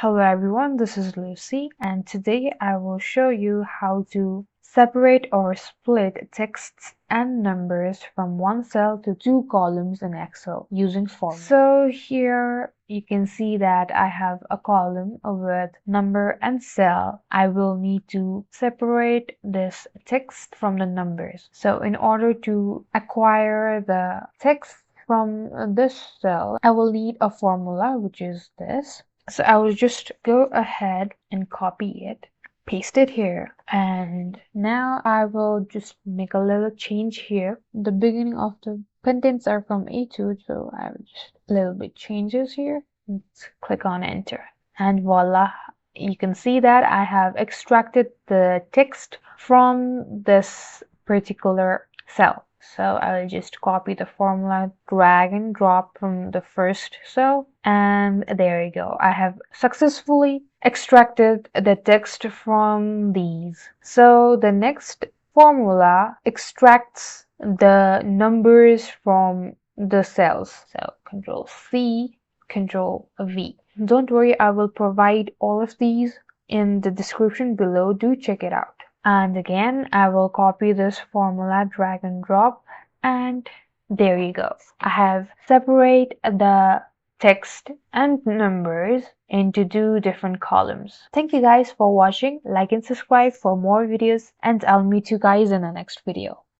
Hello everyone, this is Lucy and today I will show you how to separate or split texts and numbers from one cell to two columns in Excel using formulas. So here you can see that I have a column with number and cell. I will need to separate this text from the numbers. So in order to acquire the text from this cell, I will need a formula, which is this. So I will just go ahead and copy it, paste it here, and now I will just make a little change here. The beginning of the contents are from A2, so I will just a little bit changes here. Let's click on enter, and voila, you can see that I have extracted the text from this particular cell. So I will just copy the formula, drag and drop from the first cell, and there you go. I have successfully extracted the text from these. So the next formula extracts the numbers from the cells. So Control C, Control V. Don't worry, I will provide all of these in the description below. Do check it out. And again, I will copy this formula, drag and drop, and there you go. I have separated the text and numbers into two different columns. Thank you guys for watching. Like and subscribe for more videos, and I'll meet you guys in the next video.